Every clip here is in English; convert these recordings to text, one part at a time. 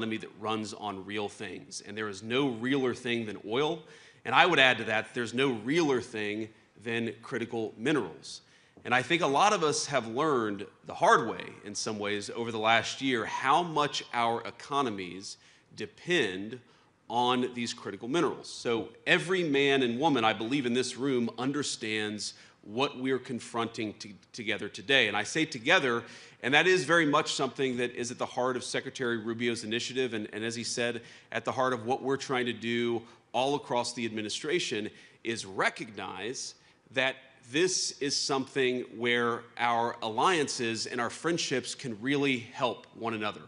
that runs on real things. And there is no realer thing than oil. And I would add to that, there's no realer thing than critical minerals. And I think a lot of us have learned the hard way, in some ways, over the last year, how much our economies depend on these critical minerals. So every man and woman, I believe, in this room understands what we're confronting together today. And I say together, and that is very much something that is at the heart of Secretary Rubio's initiative, and as he said, at the heart of what we're trying to do all across the administration, is recognize that this is something where our alliances and our friendships can really help one another.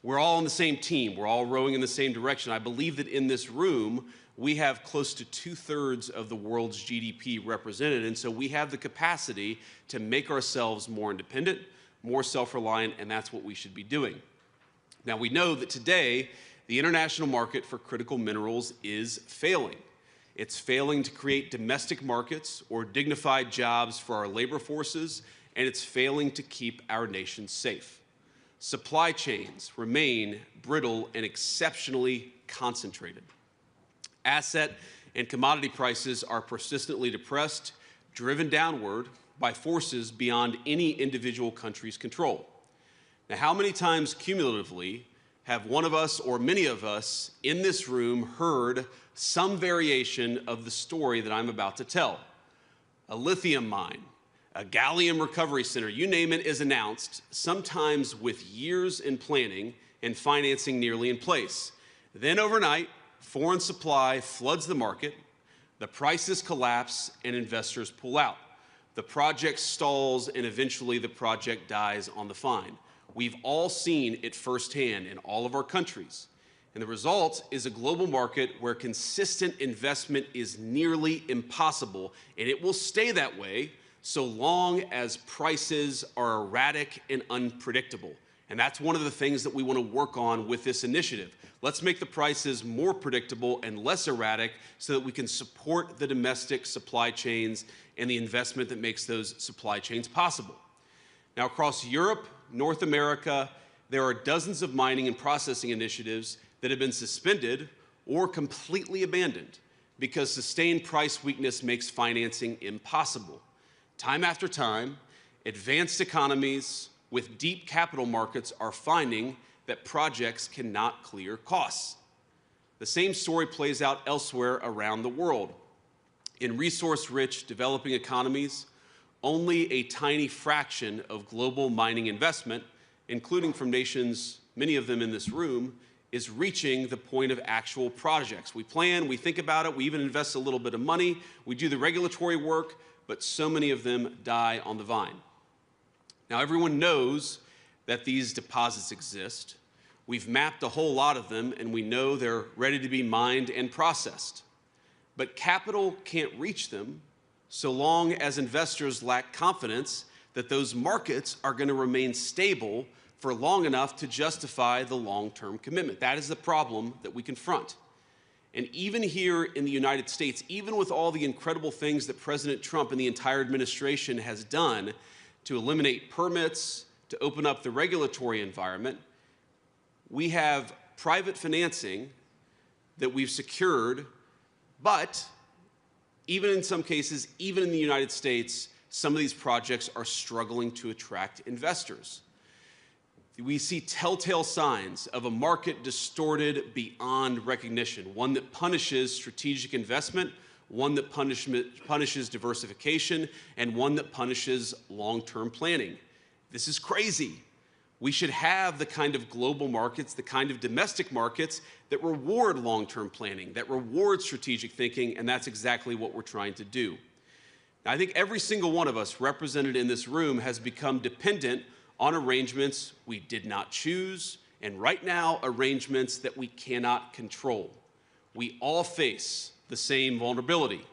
We're all on the same team. We're all rowing in the same direction. I believe that in this room, we have close to 2/3 of the world's GDP represented, and so we have the capacity to make ourselves more independent, more self-reliant, and that's what we should be doing. Now, we know that today, the international market for critical minerals is failing. It's failing to create domestic markets or dignified jobs for our labor forces, and it's failing to keep our nation safe. Supply chains remain brittle and exceptionally concentrated. Asset and commodity prices are persistently depressed, driven downward by forces beyond any individual country's control. Now, how many times cumulatively have one of us or many of us in this room heard some variation of the story that I'm about to tell? A lithium mine, a gallium recovery center, you name it, is announced, sometimes with years in planning and financing nearly in place. Then overnight, foreign supply floods the market, the prices collapse, and investors pull out. The project stalls, and eventually the project dies on the vine. We've all seen it firsthand in all of our countries. And the result is a global market where consistent investment is nearly impossible, and it will stay that way so long as prices are erratic and unpredictable. And that's one of the things that we want to work on with this initiative. Let's make the prices more predictable and less erratic so that we can support the domestic supply chains and the investment that makes those supply chains possible. Now, across Europe, North America, there are dozens of mining and processing initiatives that have been suspended or completely abandoned because sustained price weakness makes financing impossible. Time after time, advanced economies with deep capital markets are finding that projects cannot clear costs. The same story plays out elsewhere around the world. In resource-rich developing economies, only a tiny fraction of global mining investment, including from nations, many of them in this room, is reaching the point of actual projects. We plan, we think about it, we even invest a little bit of money, we do the regulatory work, but so many of them die on the vine. Now, everyone knows that these deposits exist. We've mapped a whole lot of them, and we know they're ready to be mined and processed. But capital can't reach them so long as investors lack confidence that those markets are going to remain stable for long enough to justify the long-term commitment. That is the problem that we confront. And even here in the United States, even with all the incredible things that President Trump and the entire administration has done to eliminate permits, to open up the regulatory environment, we have private financing that we've secured, but even in some cases, even in the United States, some of these projects are struggling to attract investors. We see telltale signs of a market distorted beyond recognition, one that punishes strategic investment, one that punishes diversification, and one that punishes long-term planning. This is crazy. We should have the kind of global markets, the kind of domestic markets that reward long-term planning, that reward strategic thinking, and that's exactly what we're trying to do. Now, I think every single one of us represented in this room has become dependent on arrangements we did not choose, and right now, arrangements that we cannot control. We all face the same vulnerability: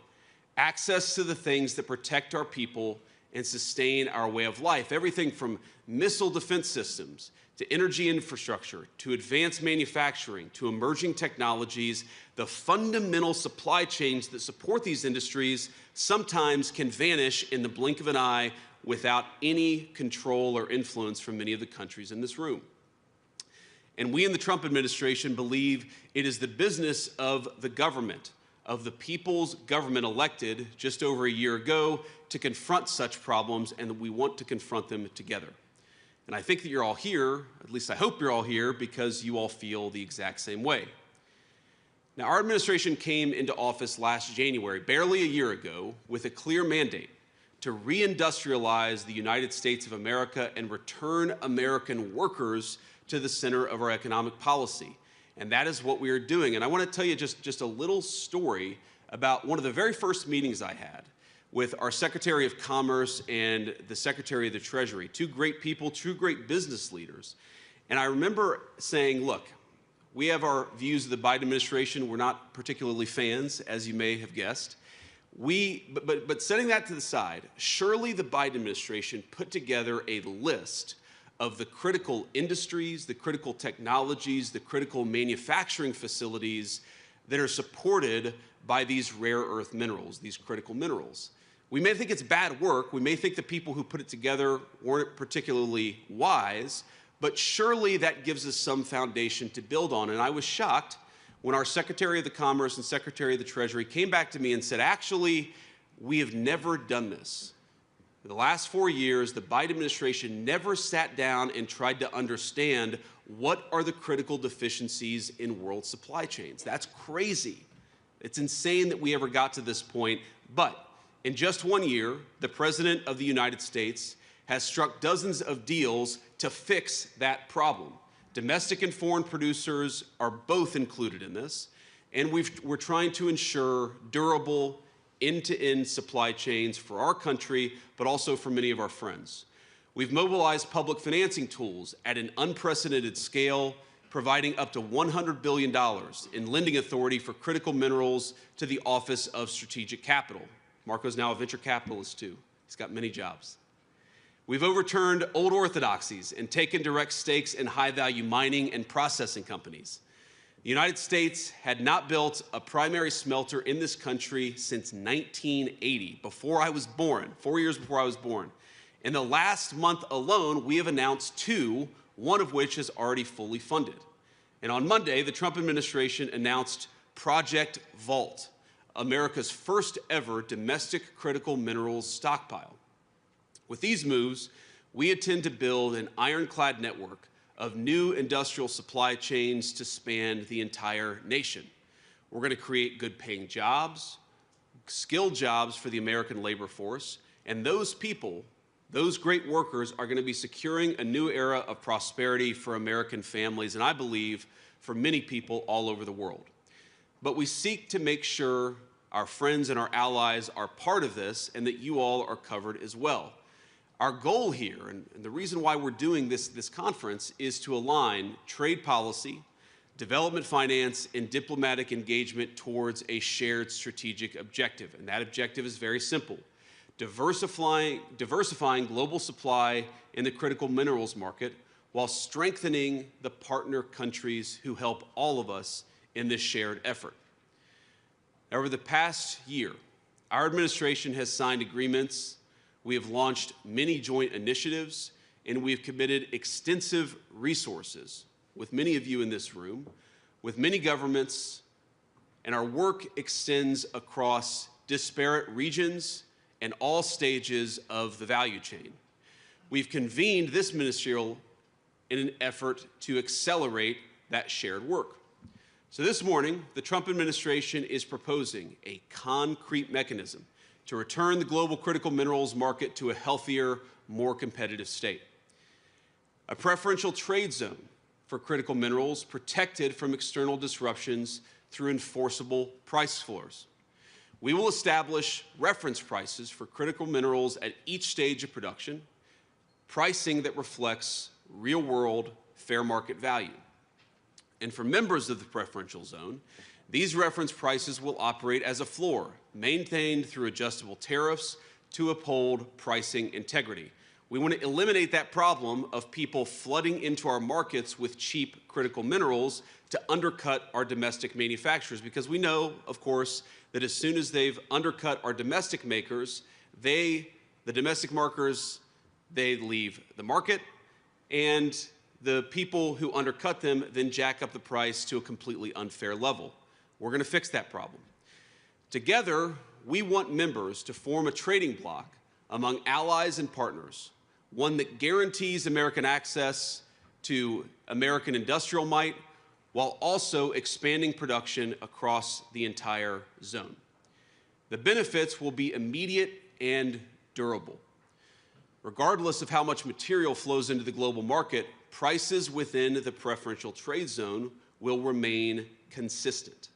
access to the things that protect our people and sustain our way of life. Everything from missile defense systems to energy infrastructure to advanced manufacturing to emerging technologies. The fundamental supply chains that support these industries sometimes can vanish in the blink of an eye without any control or influence from many of the countries in this room. And we in the Trump administration believe it is the business of the government, of the people's government elected just over a year ago, to confront such problems, and that we want to confront them together. And I think that you're all here, at least I hope you're all here, because you all feel the exact same way. Now, our administration came into office last January, barely a year ago, with a clear mandate to reindustrialize the United States of America and return American workers to the center of our economic policy. And that is what we are doing. And I want to tell you just a little story about one of the very first meetings I had with our Secretary of Commerce and the Secretary of the Treasury, two great people, two great business leaders. And I remember saying, look, we have our views of the Biden administration. We're not particularly fans, as you may have guessed. But setting that to the side, surely the Biden administration put together a list of the critical industries, the critical technologies, the critical manufacturing facilities that are supported by these rare earth minerals, these critical minerals. We may think it's bad work. We may think the people who put it together weren't particularly wise, but surely that gives us some foundation to build on. And I was shocked when our Secretary of the Commerce and Secretary of the Treasury came back to me and said, actually, we have never done this. For the last 4 years, the Biden administration never sat down and tried to understand what are the critical deficiencies in world supply chains. That's crazy. It's insane that we ever got to this point. But in just 1 year, the President of the United States has struck dozens of deals to fix that problem. Domestic and foreign producers are both included in this, and we're trying to ensure durable, end-to-end supply chains for our country, but also for many of our friends. We've mobilized public financing tools at an unprecedented scale, providing up to $100 billion in lending authority for critical minerals to the Office of Strategic Capital. Marco's now a venture capitalist too. He's got many jobs. We've overturned old orthodoxies and taken direct stakes in high-value mining and processing companies. The United States had not built a primary smelter in this country since 1980, before I was born, 4 years before I was born. In the last month alone, we have announced two, one of which is already fully funded. And on Monday, the Trump administration announced Project Vault, America's first ever domestic critical minerals stockpile. With these moves, we intend to build an ironclad network of new industrial supply chains to span the entire nation. We're going to create good-paying jobs, skilled jobs for the American labor force, and those people, those great workers, are going to be securing a new era of prosperity for American families, and I believe for many people all over the world. But we seek to make sure our friends and our allies are part of this and that you all are covered as well. Our goal here, and the reason why we're doing this conference, is to align trade policy, development finance, and diplomatic engagement towards a shared strategic objective. And that objective is very simple: diversifying global supply in the critical minerals market while strengthening the partner countries who help all of us in this shared effort. Over the past year, our administration has signed agreements, we have launched many joint initiatives, and we have committed extensive resources with many of you in this room, with many governments, and our work extends across disparate regions and all stages of the value chain. We've convened this ministerial in an effort to accelerate that shared work. So this morning, the Trump administration is proposing a concrete mechanism to return the global critical minerals market to a healthier, more competitive state. A preferential trade zone for critical minerals protected from external disruptions through enforceable price floors. We will establish reference prices for critical minerals at each stage of production, pricing that reflects real-world fair market value. And for members of the preferential zone, these reference prices will operate as a floor, maintained through adjustable tariffs to uphold pricing integrity. We want to eliminate that problem of people flooding into our markets with cheap critical minerals to undercut our domestic manufacturers, because we know, of course, that as soon as they've undercut our domestic makers, the domestic markers, they leave the market, and the people who undercut them then jack up the price to a completely unfair level. We're going to fix that problem. Together, we want members to form a trading bloc among allies and partners, one that guarantees American access to American industrial might while also expanding production across the entire zone. The benefits will be immediate and durable. Regardless of how much material flows into the global market, prices within the preferential trade zone will remain consistent.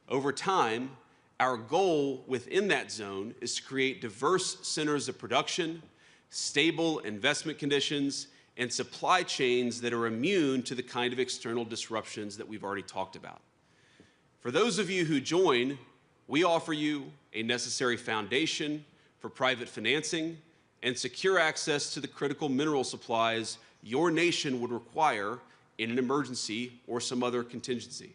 Over time, our goal within that zone is to create diverse centers of production, stable investment conditions, and supply chains that are immune to the kind of external disruptions that we've already talked about. For those of you who join, we offer you a necessary foundation for private financing and secure access to the critical mineral supplies your nation would require in an emergency or some other contingency.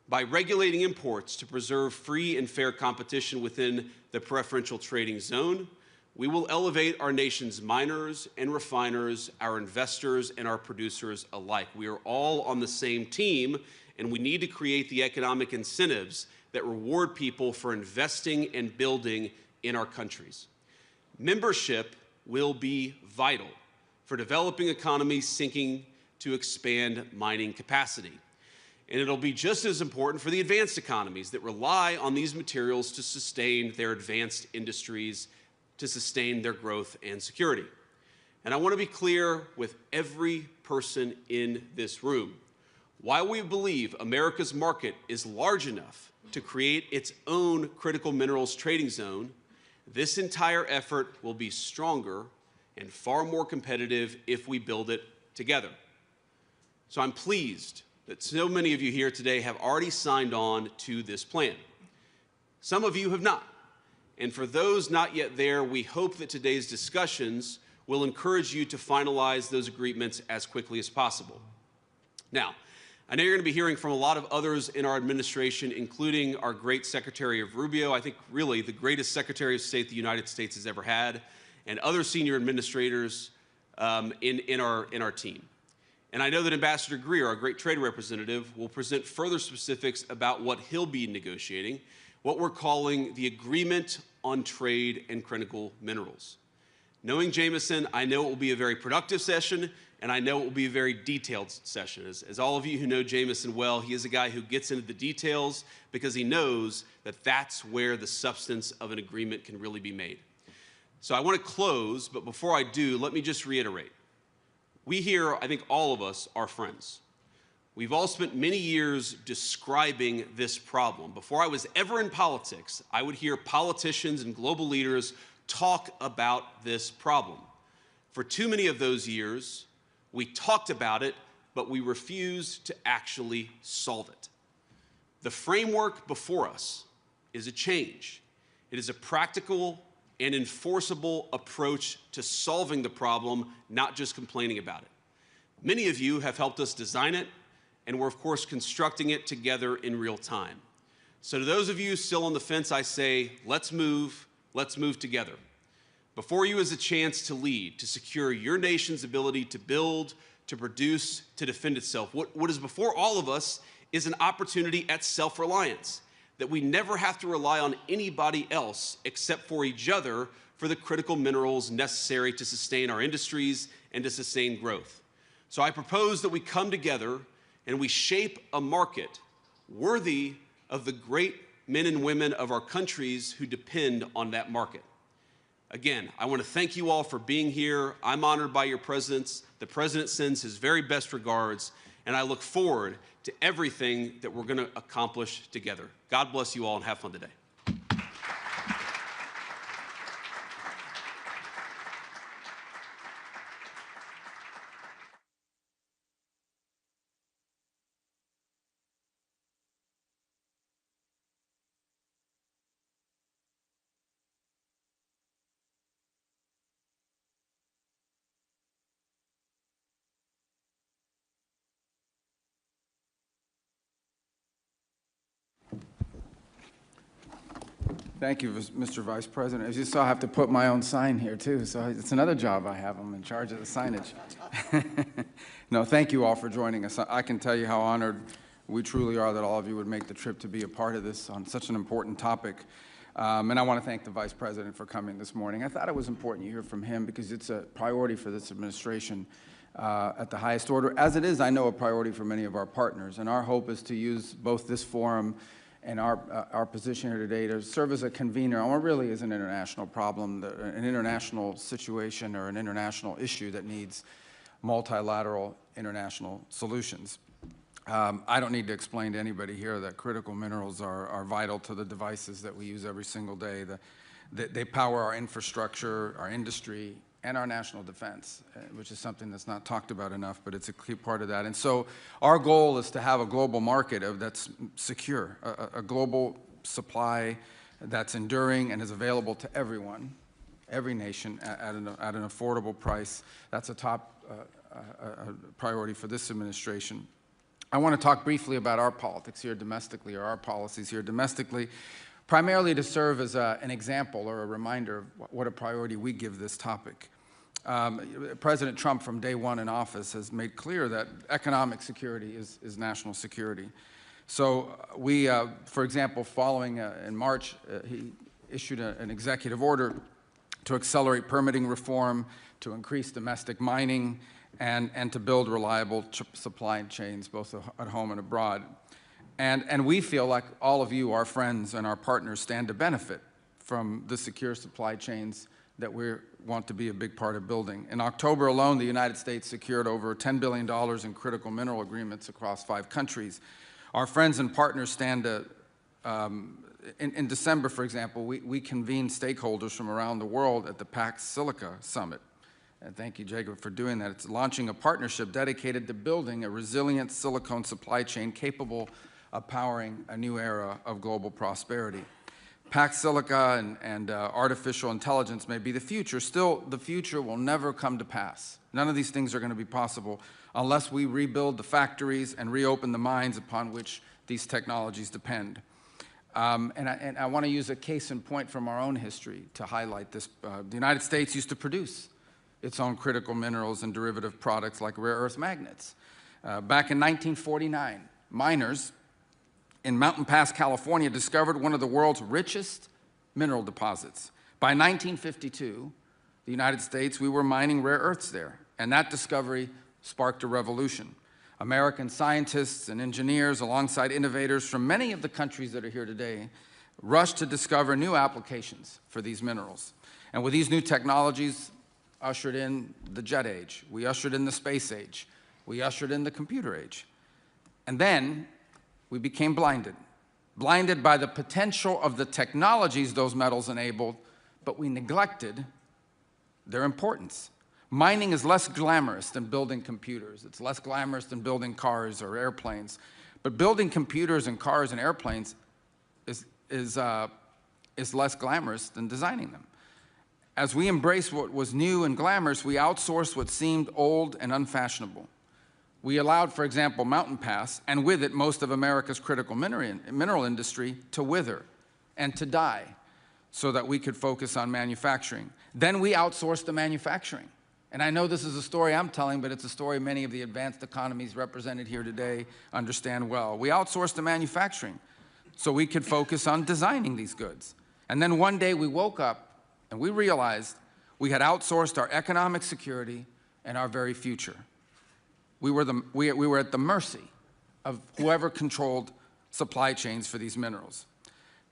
By regulating imports to preserve free and fair competition within the preferential trading zone, we will elevate our nation's miners and refiners, our investors and our producers alike. We are all on the same team, and we need to create the economic incentives that reward people for investing and building in our countries. Membership will be vital for developing economies seeking to expand mining capacity. And it'll be just as important for the advanced economies that rely on these materials to sustain their advanced industries, to sustain their growth and security. And I want to be clear with every person in this room. While we believe America's market is large enough to create its own critical minerals trading zone, this entire effort will be stronger and far more competitive if we build it together. So I'm pleased that so many of you here today have already signed on to this plan. Some of you have not. And for those not yet there, we hope that today's discussions will encourage you to finalize those agreements as quickly as possible. Now, I know you're going to be hearing from a lot of others in our administration, including our great Secretary of Rubio, I think really the greatest Secretary of State the United States has ever had, and other senior administrators in our team. And I know that Ambassador Greer, our great trade representative, will present further specifics about what he'll be negotiating, what we're calling the Agreement on Trade and Critical Minerals. Knowing Jameson, I know it will be a very productive session, and I know it will be a very detailed session. As all of you who know Jameson well, he is a guy who gets into the details because he knows that that's where the substance of an agreement can really be made. So I want to close, but before I do, let me just reiterate. We here, I think all of us, are friends. We've all spent many years describing this problem. Before I was ever in politics, I would hear politicians and global leaders talk about this problem. For too many of those years, we talked about it, but we refused to actually solve it. The framework before us is a change. It is a practical and enforceable approach to solving the problem, not just complaining about it. Many of you have helped us design it, and we're, of course, constructing it together in real time. So to those of you still on the fence, I say, let's move together. Before you is a chance to lead, to secure your nation's ability to build, to produce, to defend itself. What is before all of us is an opportunity at self-reliance, that we never have to rely on anybody else except for each other for the critical minerals necessary to sustain our industries and to sustain growth. So I propose that we come together and we shape a market worthy of the great men and women of our countries who depend on that market. Again, I want to thank you all for being here. I'm honored by your presence. The President sends his very best regards, and I look forward to everything that we're going to accomplish together. God bless you all and have fun today. Thank you, Mr. Vice President. As you saw, I have to put my own sign here, too, so it's another job I have. I'm in charge of the signage. No, thank you all for joining us. I can tell you how honored we truly are that all of you would make the trip to be a part of this on such an important topic. And I want to thank the Vice President for coming this morning. I thought it was important you hear from him because it's a priority for this administration at the highest order, as it is, I know, a priority for many of our partners. And our hope is to use both this forum and our position here today to serve as a convener on what really is an international problem, an international situation or an international issue that needs multilateral international solutions. I don't need to explain to anybody here that critical minerals are vital to the devices that we use every single day. They power our infrastructure, our industry, and our national defense, which is something that's not talked about enough, but it's a key part of that. And so our goal is to have a global market that's secure, a global supply that's enduring and is available to everyone, every nation, at an affordable price. That's a top priority for this administration. I want to talk briefly about our politics here domestically, or our policies here domestically, primarily to serve as an example or a reminder of what a priority we give this topic. President Trump, from day one in office, has made clear that economic security is national security. So we, for example, following in March, he issued an executive order to accelerate permitting reform, to increase domestic mining, and to build reliable supply chains, both at home and abroad. And we feel like all of you, our friends and our partners, stand to benefit from the secure supply chains that we want to be a big part of building. In October alone, the United States secured over $10 billion in critical mineral agreements across 5 countries. Our friends and partners stand to, in December, for example, we convened stakeholders from around the world at the Pax Silica Summit. And thank you, Jacob, for doing that. It's launching a partnership dedicated to building a resilient silicone supply chain capable of powering a new era of global prosperity. Pax Silica and artificial intelligence may be the future. Still, the future will never come to pass. None of these things are going to be possible unless we rebuild the factories and reopen the mines upon which these technologies depend. And I want to use a case in point from our own history to highlight this. The United States used to produce its own critical minerals and derivative products like rare earth magnets. Back in 1949, miners in Mountain Pass, California, discovered one of the world's richest mineral deposits. By 1952, the United States, we were mining rare earths there, and that discovery sparked a revolution. American scientists and engineers, alongside innovators from many of the countries that are here today, rushed to discover new applications for these minerals. And with these new technologies, ushered in the jet age. We ushered in the space age. We ushered in the computer age. And then we became blinded by the potential of the technologies those metals enabled, but we neglected their importance. Mining is less glamorous than building computers. It's less glamorous than building cars or airplanes. But building computers and cars and airplanes is less glamorous than designing them. As we embraced what was new and glamorous, we outsourced what seemed old and unfashionable. We allowed, for example, Mountain Pass, and with it most of America's critical mineral industry, to wither and to die so that we could focus on manufacturing. Then we outsourced the manufacturing. And I know this is a story I'm telling, but it's a story many of the advanced economies represented here today understand well. We outsourced the manufacturing so we could focus on designing these goods. And then one day we woke up and we realized we had outsourced our economic security and our very future. We were at the mercy of whoever controlled supply chains for these minerals.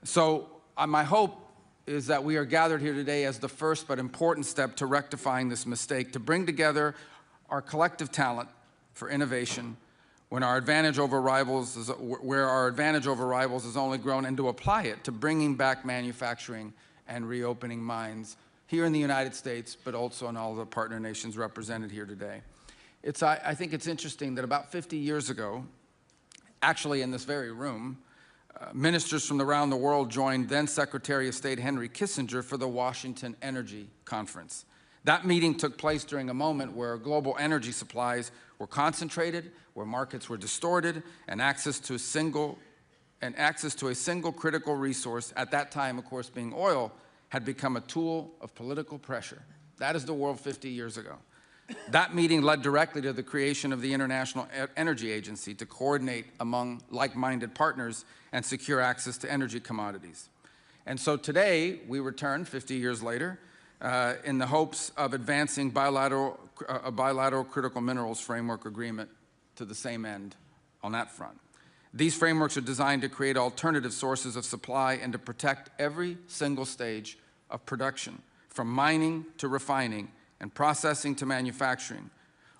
So my hope is that we are gathered here today as the first but important step to rectifying this mistake, to bring together our collective talent for innovation where our advantage over rivals has only grown, and to apply it to bringing back manufacturing and reopening mines here in the United States, but also in all the partner nations represented here today. I think it's interesting that about 50 years ago, actually in this very room, ministers from around the world joined then Secretary of State Henry Kissinger for the Washington Energy Conference. That meeting took place during a moment where global energy supplies were concentrated, where markets were distorted, and access to a single critical resource, at that time, of course, being oil, had become a tool of political pressure. That is the world 50 years ago. That meeting led directly to the creation of the International Energy Agency to coordinate among like-minded partners and secure access to energy commodities. And so today, we return 50 years later in the hopes of advancing a bilateral critical minerals framework agreement to the same end on that front. These frameworks are designed to create alternative sources of supply and to protect every single stage of production, from mining to refining and processing to manufacturing.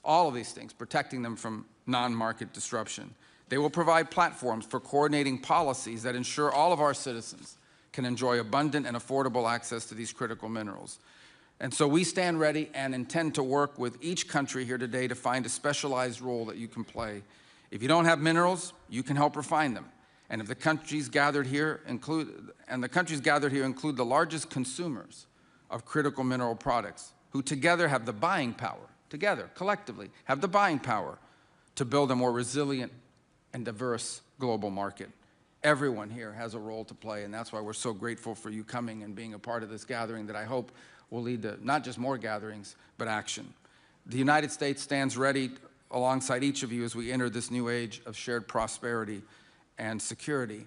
All of these things, protecting them from non-market disruption. They will provide platforms for coordinating policies that ensure all of our citizens can enjoy abundant and affordable access to these critical minerals. And so we stand ready and intend to work with each country here today to find a specialized role that you can play. If you don't have minerals, you can help refine them. And if the countries gathered here include the largest consumers of critical mineral products, who together have the buying power, collectively, have the buying power to build a more resilient and diverse global market. Everyone here has a role to play, and that's why we're so grateful for you coming and being a part of this gathering that I hope will lead to not just more gatherings, but action. The United States stands ready alongside each of you as we enter this new age of shared prosperity and security.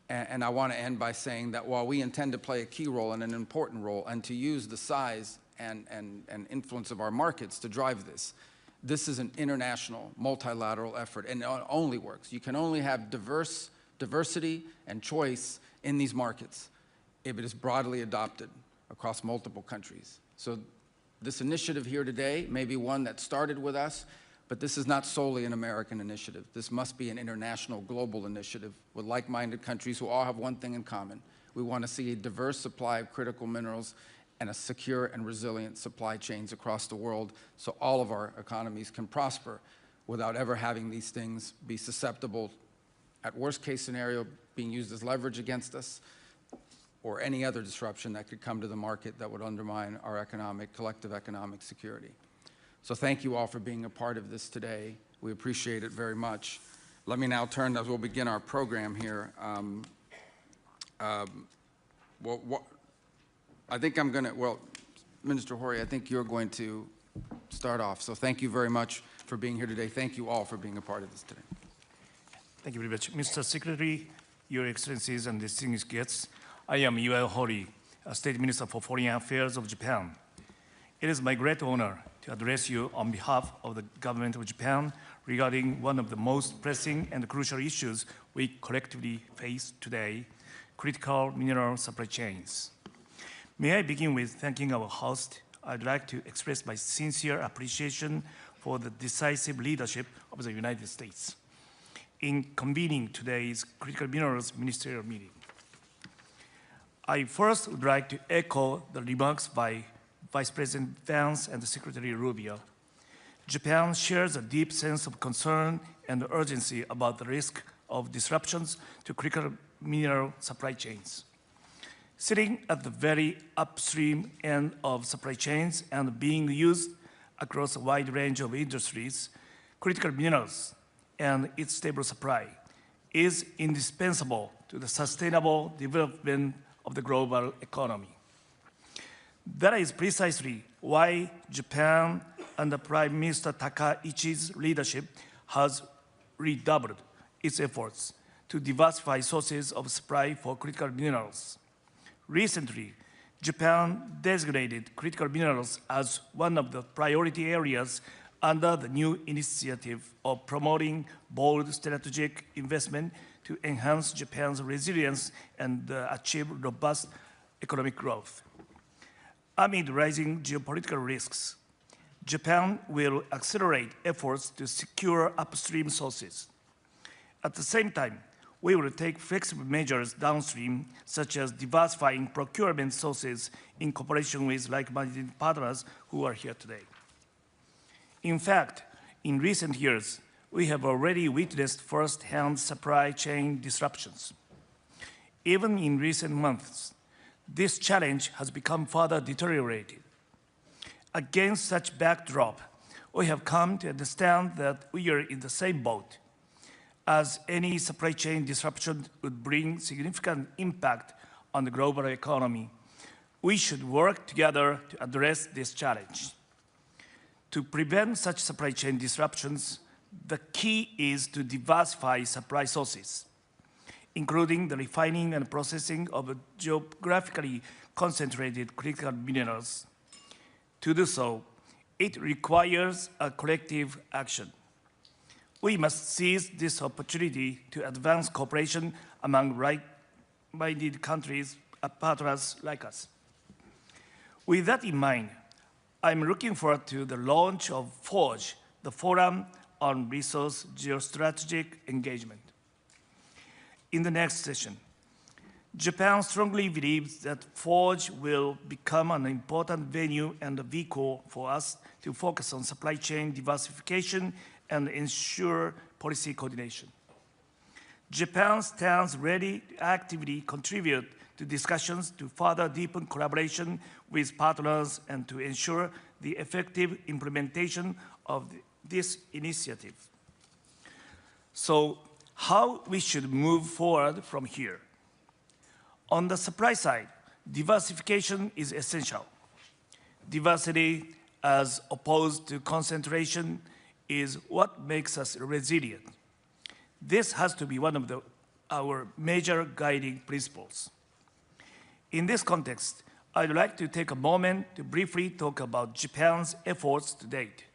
And I want to end by saying that while we intend to play a key role and an important role and to use the size and influence of our markets to drive this, this is an international, multilateral effort, and it only works. You can only have diversity and choice in these markets if it is broadly adopted across multiple countries. So this initiative here today may be one that started with us, but this is not solely an American initiative. This must be an international, global initiative with like-minded countries who all have one thing in common. We want to see a diverse supply of critical minerals and a secure and resilient supply chains across the world so all of our economies can prosper without ever having these things be susceptible, at worst case scenario, being used as leverage against us, or any other disruption that could come to the market that would undermine our collective economic security. So thank you all for being a part of this today. We appreciate it very much. Let me now turn, as we'll begin our program here. Minister Hori, I think you're going to start off. So thank you very much for being here today. Thank you all for being a part of this today. Thank you very much. Mr. Secretary, Your Excellencies and distinguished guests, I am Yuval Hori, State Minister for Foreign Affairs of Japan. It is my great honor to address you on behalf of the government of Japan regarding one of the most pressing and crucial issues we collectively face today, critical mineral supply chains. May I begin with thanking our host. I'd like to express my sincere appreciation for the decisive leadership of the United States in convening today's critical minerals ministerial meeting. I first would like to echo the remarks by Vice President Vance and Secretary Rubio. Japan shares a deep sense of concern and urgency about the risk of disruptions to critical mineral supply chains. Sitting at the very upstream end of supply chains and being used across a wide range of industries, critical minerals and its stable supply is indispensable to the sustainable development of the global economy. That is precisely why Japan, under Prime Minister Takaichi's leadership, has redoubled its efforts to diversify sources of supply for critical minerals. Recently, Japan designated critical minerals as one of the priority areas under the new initiative of promoting bold strategic investment to enhance Japan's resilience and achieve robust economic growth. Amid rising geopolitical risks, Japan will accelerate efforts to secure upstream sources. At the same time, we will take flexible measures downstream, such as diversifying procurement sources in cooperation with like-minded partners who are here today. In fact, in recent years, we have already witnessed first-hand supply chain disruptions. Even in recent months, this challenge has become further deteriorated. Against such backdrop, we have come to understand that we are in the same boat, as any supply chain disruption would bring significant impact on the global economy. We should work together to address this challenge. To prevent such supply chain disruptions, the key is to diversify supply sources, including the refining and processing of geographically concentrated critical minerals. To do so, it requires a collective action. We must seize this opportunity to advance cooperation among like-minded countries, partners like us. With that in mind, I'm looking forward to the launch of FORGE, the Forum on Resource Geostrategic Engagement. In the next session, Japan strongly believes that FORGE will become an important venue and a vehicle for us to focus on supply chain diversification and ensure policy coordination. Japan stands ready to actively contribute to discussions to further deepen collaboration with partners and to ensure the effective implementation of this initiative. So, how we should move forward from here? On the supply side, diversification is essential. Diversity, as opposed to concentration, is what makes us resilient. This has to be one of our major guiding principles. In this context, I'd like to take a moment to briefly talk about Japan's efforts to date.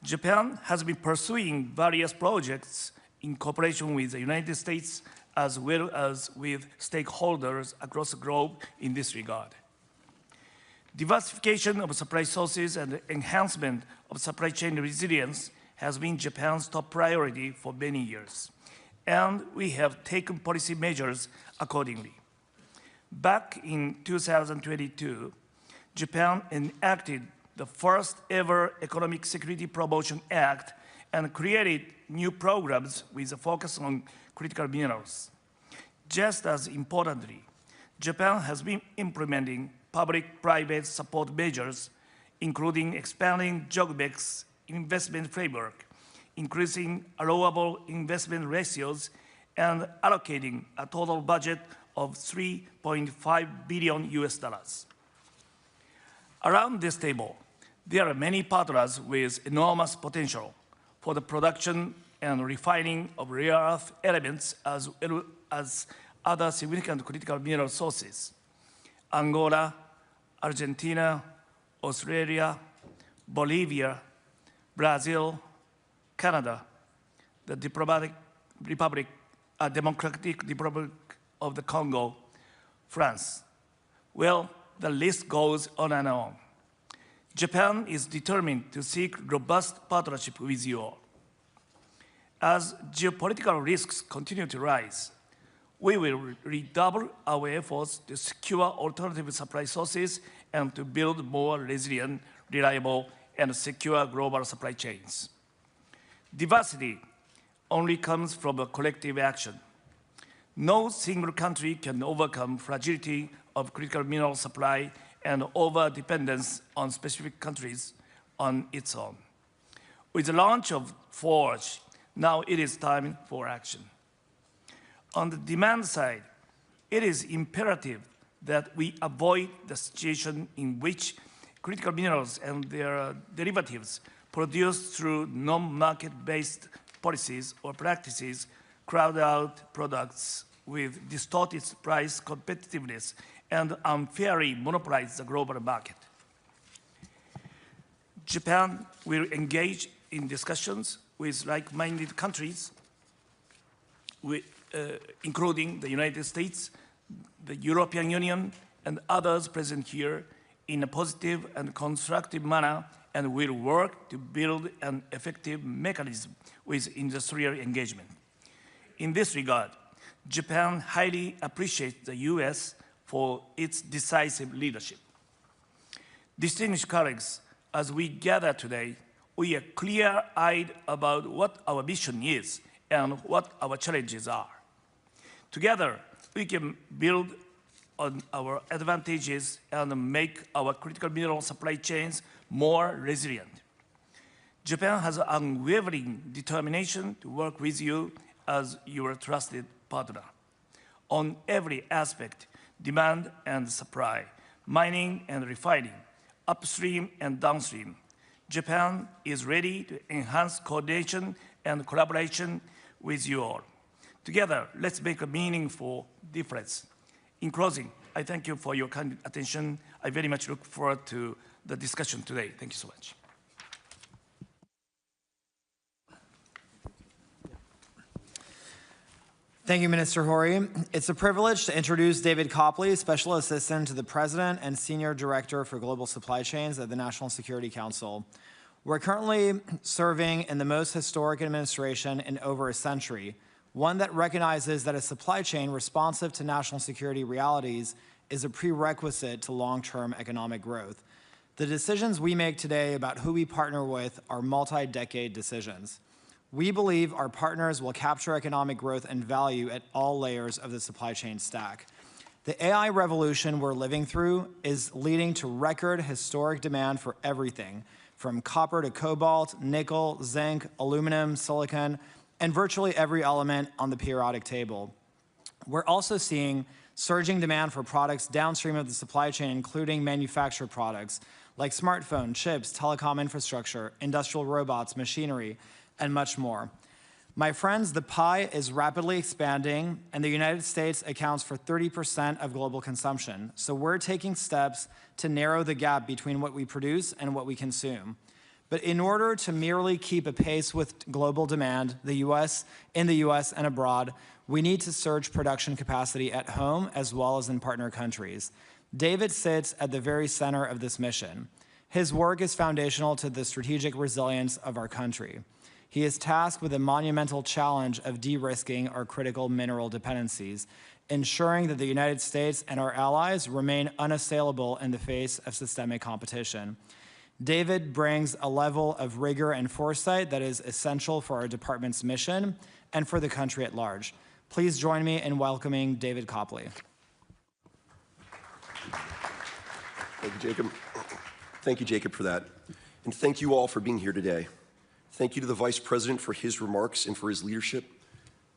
Japan has been pursuing various projects in cooperation with the United States as well as with stakeholders across the globe in this regard. Diversification of supply sources and enhancement of supply chain resilience has been Japan's top priority for many years, and we have taken policy measures accordingly. Back in 2022, Japan enacted the first ever Economic Security Promotion Act and created new programs with a focus on critical minerals. Just as importantly, Japan has been implementing public-private support measures, including expanding Geopolitics investment framework, increasing allowable investment ratios, and allocating a total budget of $3.5 billion US. Around this table, there are many partners with enormous potential for the production and refining of rare earth elements as well as other significant critical mineral sources. Angola, Argentina, Australia, Bolivia, Brazil, Canada, the Democratic Republic of the Congo, France. Well, the list goes on and on. Japan is determined to seek robust partnership with you all. As geopolitical risks continue to rise, we will redouble our efforts to secure alternative supply sources and to build more resilient, reliable, and secure global supply chains. Diversity only comes from a collective action. No single country can overcome fragility of critical mineral supply and over-dependence on specific countries on its own. With the launch of FORGE, now it is time for action. On the demand side, it is imperative that we avoid the situation in which critical minerals and their derivatives produced through non-market-based policies or practices crowd out products with distorted price competitiveness and unfairly monopolize the global market. Japan will engage in discussions with like-minded countries, including the United States, the European Union, and others present here in a positive and constructive manner, and will work to build an effective mechanism with industrial engagement. In this regard, Japan highly appreciates the US for its decisive leadership. Distinguished colleagues, as we gather today, we are clear-eyed about what our mission is and what our challenges are. Together, we can build on our advantages and make our critical mineral supply chains more resilient. Japan has an unwavering determination to work with you as your trusted partner. On every aspect, demand and supply, mining and refining, upstream and downstream, Japan is ready to enhance coordination and collaboration with you all. Together, let's make a meaningful difference. In closing, I thank you for your kind attention. I very much look forward to the discussion today. Thank you so much. Thank you, Minister Hori. It's a privilege to introduce David Copley, Special Assistant to the President and Senior Director for Global Supply Chains at the National Security Council. We're currently serving in the most historic administration in over a century, one that recognizes that a supply chain responsive to national security realities is a prerequisite to long-term economic growth. The decisions we make today about who we partner with are multi-decade decisions. We believe our partners will capture economic growth and value at all layers of the supply chain stack. The AI revolution we're living through is leading to record historic demand for everything, from copper to cobalt, nickel, zinc, aluminum, silicon, and virtually every element on the periodic table. We're also seeing surging demand for products downstream of the supply chain, including manufactured products like smartphones, chips, telecom infrastructure, industrial robots, machinery, and much more. My friends, the pie is rapidly expanding, and the United States accounts for 30% of global consumption. So we're taking steps to narrow the gap between what we produce and what we consume. But in order to merely keep a pace with global demand, in the US and abroad, we need to surge production capacity at home as well as in partner countries. David sits at the very center of this mission. His work is foundational to the strategic resilience of our country. He is tasked with the monumental challenge of de-risking our critical mineral dependencies, ensuring that the United States and our allies remain unassailable in the face of systemic competition. David brings a level of rigor and foresight that is essential for our department's mission and for the country at large. Please join me in welcoming David Copley. Thank you, Jacob. Thank you, Jacob, for that. And thank you all for being here today. Thank you to the Vice President for his remarks and for his leadership.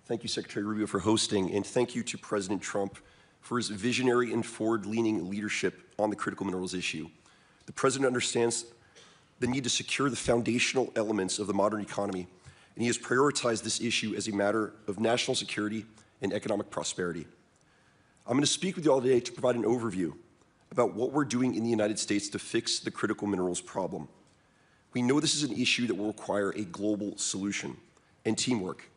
Thank you, Secretary Rubio, for hosting. And thank you to President Trump for his visionary and forward-leaning leadership on the critical minerals issue. The President understands the need to secure the foundational elements of the modern economy, and he has prioritized this issue as a matter of national security and economic prosperity. I'm going to speak with you all today to provide an overview about what we're doing in the United States to fix the critical minerals problem. We know this is an issue that will require a global solution and teamwork.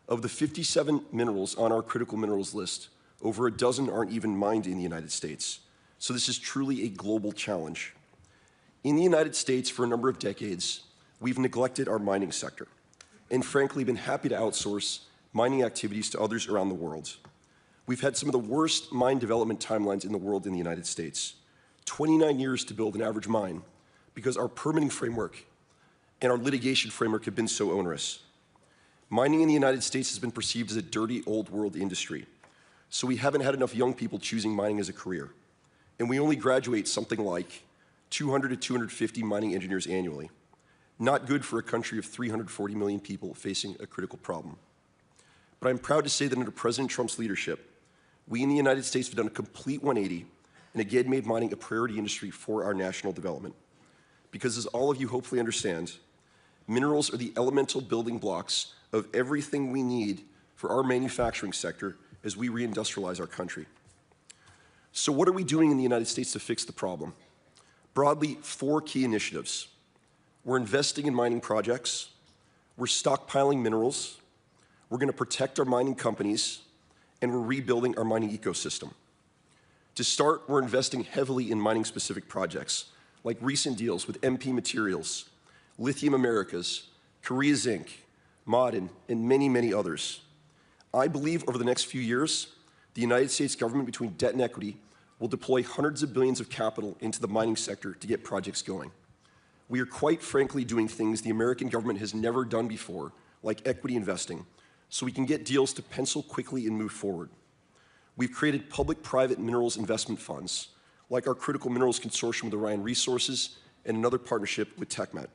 Of the 57 minerals on our critical minerals list, over a dozen aren't even mined in the United States. So this is truly a global challenge. In the United States, for a number of decades, we've neglected our mining sector and frankly been happy to outsource mining activities to others around the world. We've had some of the worst mine development timelines in the world in the United States. 29 years to build an average mine because our permitting framework and our litigation framework have been so onerous. Mining in the United States has been perceived as a dirty old world industry. So we haven't had enough young people choosing mining as a career. And we only graduate something like 200 to 250 mining engineers annually. Not good for a country of 340 million people facing a critical problem. But I'm proud to say that under President Trump's leadership, we in the United States have done a complete 180 and again made mining a priority industry for our national development. Because as all of you hopefully understand, minerals are the elemental building blocks of everything we need for our manufacturing sector as we reindustrialize our country. So what are we doing in the United States to fix the problem? Broadly, 4 key initiatives. We're investing in mining projects, we're stockpiling minerals, we're going to protect our mining companies, and we're rebuilding our mining ecosystem. To start, we're investing heavily in mining-specific projects, like recent deals with MP Materials, Lithium Americas, Korea Zinc, Ma'aden, and many, many others. I believe over the next few years, the United States government, between debt and equity, will deploy hundreds of billions of capital into the mining sector to get projects going. We are quite frankly doing things the American government has never done before, like equity investing, so we can get deals to pencil quickly and move forward. We've created public-private minerals investment funds, like our Critical Minerals Consortium with Orion Resources and another partnership with TechMet.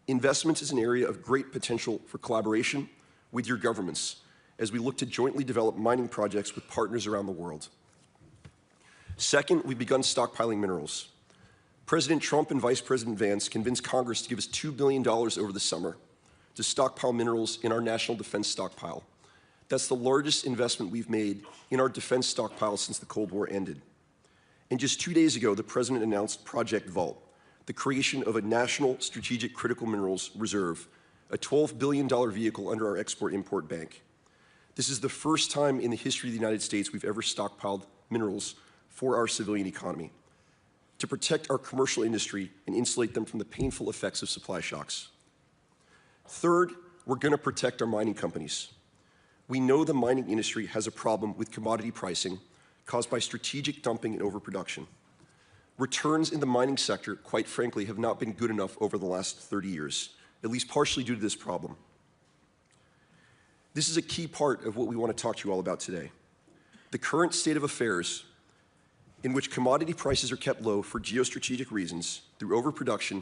Investment is an area of great potential for collaboration with your governments as we look to jointly develop mining projects with partners around the world. Second, we've begun stockpiling minerals. President Trump and Vice President Vance convinced Congress to give us $2 billion over the summer to stockpile minerals in our national defense stockpile. That's the largest investment we've made in our defense stockpile since the Cold War ended. And just 2 days ago, the President announced Project Vault, the creation of a national strategic critical minerals reserve, a $12 billion vehicle under our Export-Import Bank. This is the first time in the history of the United States we've ever stockpiled minerals for our civilian economy, to protect our commercial industry and insulate them from the painful effects of supply shocks. Third, we're going to protect our mining companies. We know the mining industry has a problem with commodity pricing caused by strategic dumping and overproduction. Returns in the mining sector, quite frankly, have not been good enough over the last 30 years, at least partially due to this problem. This is a key part of what we want to talk to you all about today. The current state of affairs in which commodity prices are kept low for geostrategic reasons through overproduction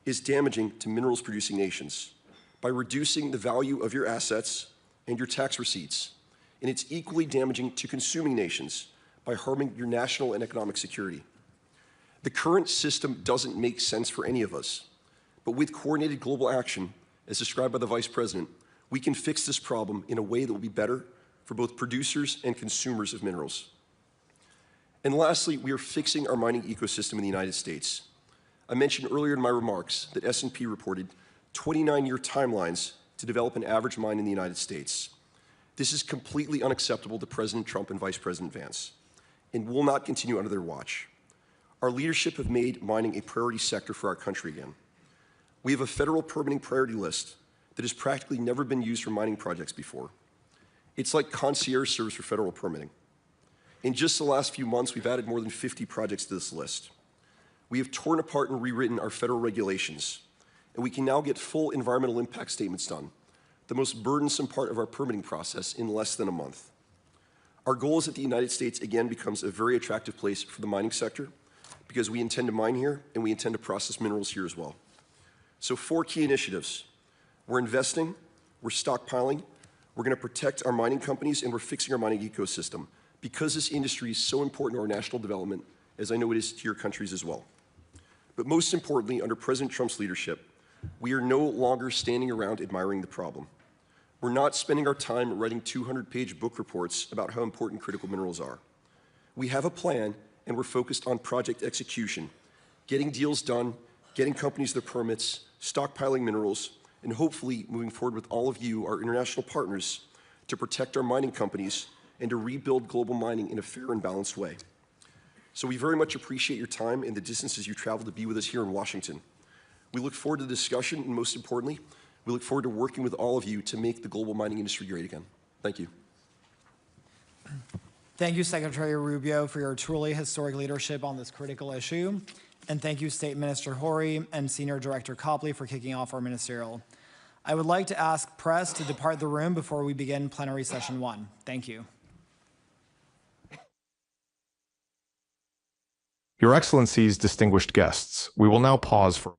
is damaging to minerals-producing nations by reducing the value of your assets and your tax receipts. And it's equally damaging to consuming nations by harming your national and economic security. The current system doesn't make sense for any of us, but with coordinated global action, as described by the Vice President, we can fix this problem in a way that will be better for both producers and consumers of minerals. And lastly, we are fixing our mining ecosystem in the United States. I mentioned earlier in my remarks that S&P reported 29-year timelines to develop an average mine in the United States. This is completely unacceptable to President Trump and Vice President Vance, and will not continue under their watch. Our leadership have made mining a priority sector for our country again. We have a federal permitting priority list that has practically never been used for mining projects before. It's like concierge service for federal permitting. In just the last few months, we've added more than 50 projects to this list. We have torn apart and rewritten our federal regulations, and we can now get full environmental impact statements done, the most burdensome part of our permitting process, in less than a month. Our goal is that the United States again becomes a very attractive place for the mining sector, because we intend to mine here and we intend to process minerals here as well. So 4 key initiatives. We're investing, we're stockpiling, we're going to protect our mining companies, and we're fixing our mining ecosystem, because this industry is so important to our national development, as I know it is to your countries as well. But most importantly, under President Trump's leadership, we are no longer standing around admiring the problem. We're not spending our time writing 200-page book reports about how important critical minerals are. We have a plan, and we're focused on project execution, getting deals done, getting companies their permits, stockpiling minerals, and hopefully moving forward with all of you, our international partners, to protect our mining companies and to rebuild global mining in a fair and balanced way. So we very much appreciate your time and the distances you traveled to be with us here in Washington. We look forward to the discussion, and most importantly, we look forward to working with all of you to make the global mining industry great again. Thank you. Thank you, Secretary Rubio, for your truly historic leadership on this critical issue. And thank you, State Minister Hori and Senior Director Copley, for kicking off our ministerial. I would like to ask press to depart the room before we begin plenary session 1. Thank you. Your Excellencies, distinguished guests, we will now pause for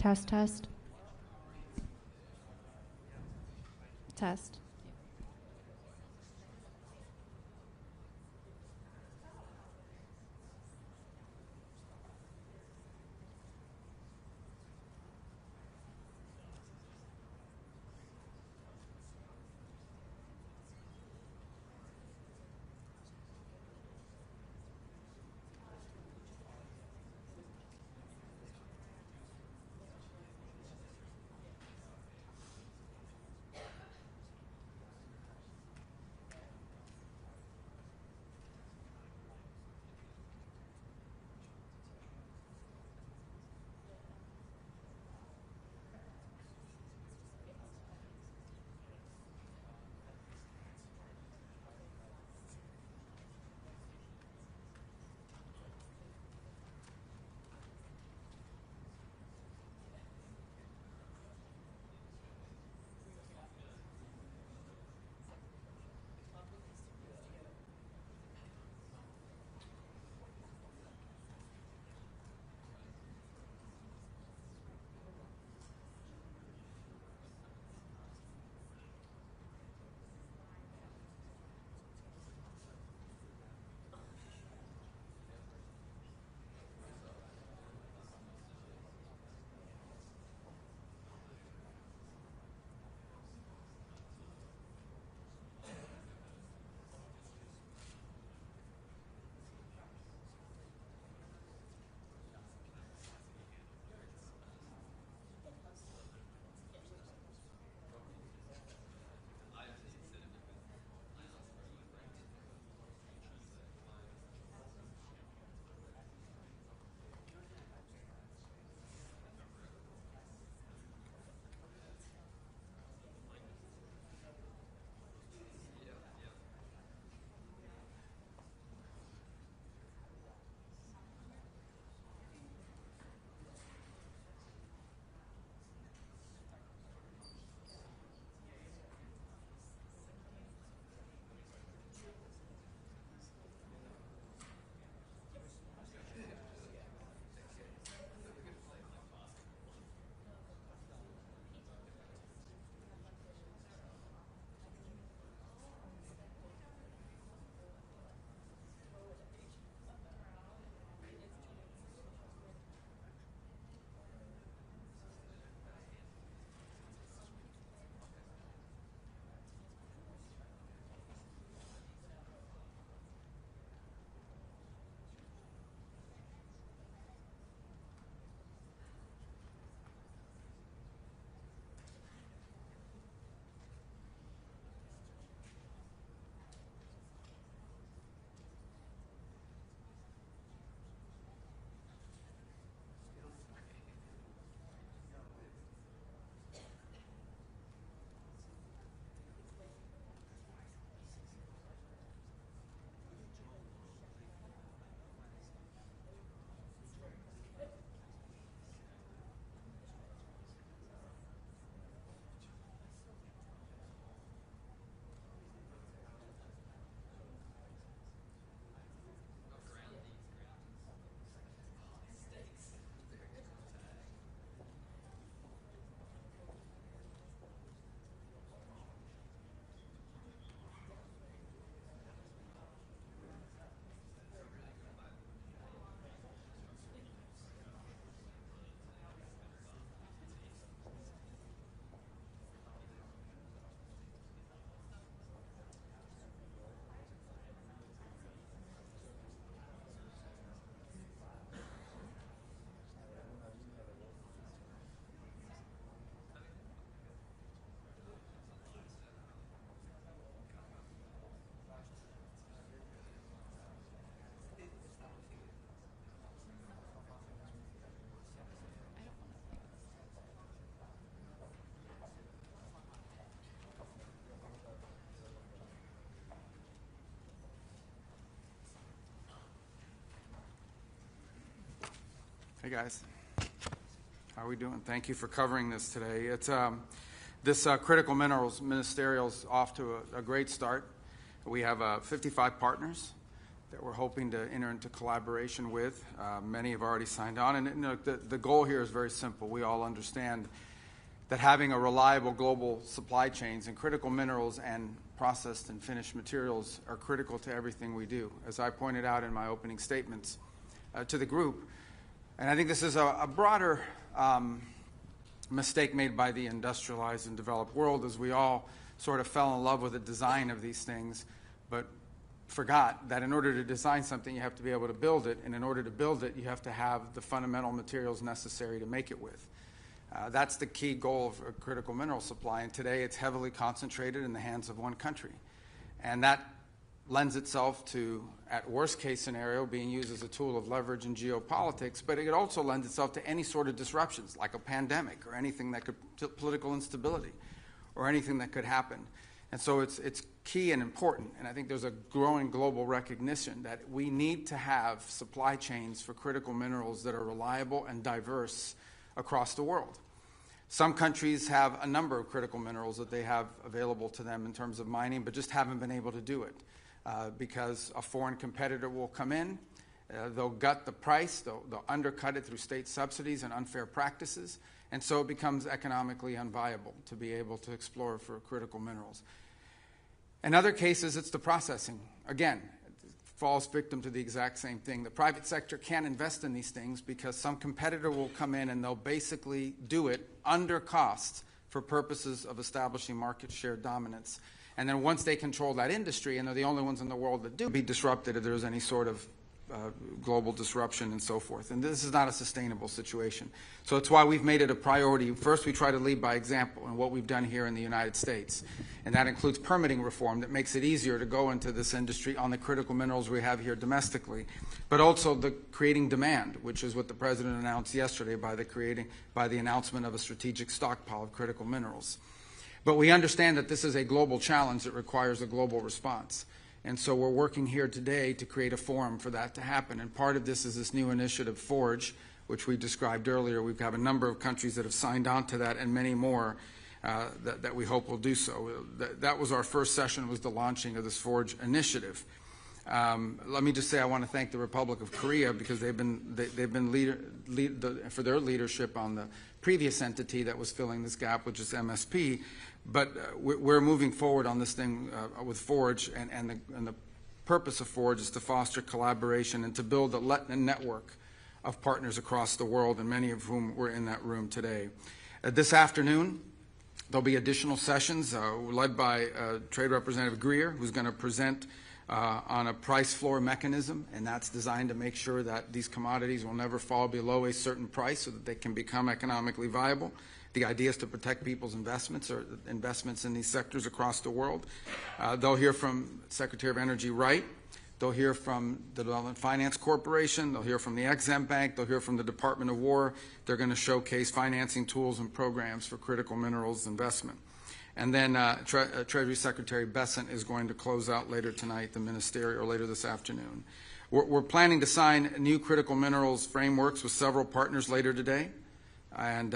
Test, test. Test. Hey guys, how are we doing? Thank you for covering this today. It's this critical minerals ministerial is off to a great start. We have 55 partners that we're hoping to enter into collaboration with. Many have already signed on, and the goal here is very simple. We all understand that having a reliable global supply chains and critical minerals and processed and finished materials are critical to everything we do. As I pointed out in my opening statements to the group, and I think this is a broader mistake made by the industrialized and developed world, as we all sort of fell in love with the design of these things, but forgot that in order to design something, you have to be able to build it, and in order to build it, you have to have the fundamental materials necessary to make it with. That's the key goal of a critical mineral supply, and today it's heavily concentrated in the hands of one country. And that lends itself to, at worst case scenario, being used as a tool of leverage in geopolitics, but it also lends itself to any sort of disruptions, like a pandemic or anything that could, political instability, or anything that could happen. And so it's key and important, and I think there's a growing global recognition that we need to have supply chains for critical minerals that are reliable and diverse across the world. Some countries have a number of critical minerals that they have available to them in terms of mining, but just haven't been able to do it because a foreign competitor will come in, they'll gut the price, they'll undercut it through state subsidies and unfair practices, and so it becomes economically unviable to be able to explore for critical minerals. In other cases, it's the processing. Again, it falls victim to the exact same thing. The private sector can't invest in these things because some competitor will come in and they'll basically do it under cost for purposes of establishing market share dominance. And then once they control that industry, and they're the only ones in the world that do, be disrupted if there's any sort of global disruption and so forth. And this is not a sustainable situation. So it's why we've made it a priority. First, we try to lead by example in what we've done here in the United States. And that includes permitting reform that makes it easier to go into this industry on the critical minerals we have here domestically. But also the creating demand, which is what the President announced yesterday by the announcement of a strategic stockpile of critical minerals. But we understand that this is a global challenge that requires a global response. And so we're working here today to create a forum for that to happen. And part of this is this new initiative, Forge, which we described earlier. We've got a number of countries that have signed on to that and many more that we hope will do so. That was our first session, was the launching of this Forge initiative. Let me just say I want to thank the Republic of Korea because they've been for their leadership on the previous entity that was filling this gap, which is MSP. But we're moving forward on this thing with Forge, and the purpose of Forge is to foster collaboration and to build a network of partners across the world, and many of whom were in that room today. This afternoon, there'll be additional sessions led by Trade Representative Greer, who's going to present on a price floor mechanism, and that's designed to make sure that these commodities will never fall below a certain price so that they can become economically viable. The idea is to protect people's investments or investments in these sectors across the world. They'll hear from Secretary of Energy Wright. They'll hear from the Development Finance Corporation. They'll hear from the Ex-Im Bank. They'll hear from the Department of War. They're going to showcase financing tools and programs for critical minerals investment. And then Treasury Secretary Bessent is going to close out later tonight, the ministerial, or later this afternoon. We're planning to sign new critical minerals frameworks with several partners later today. And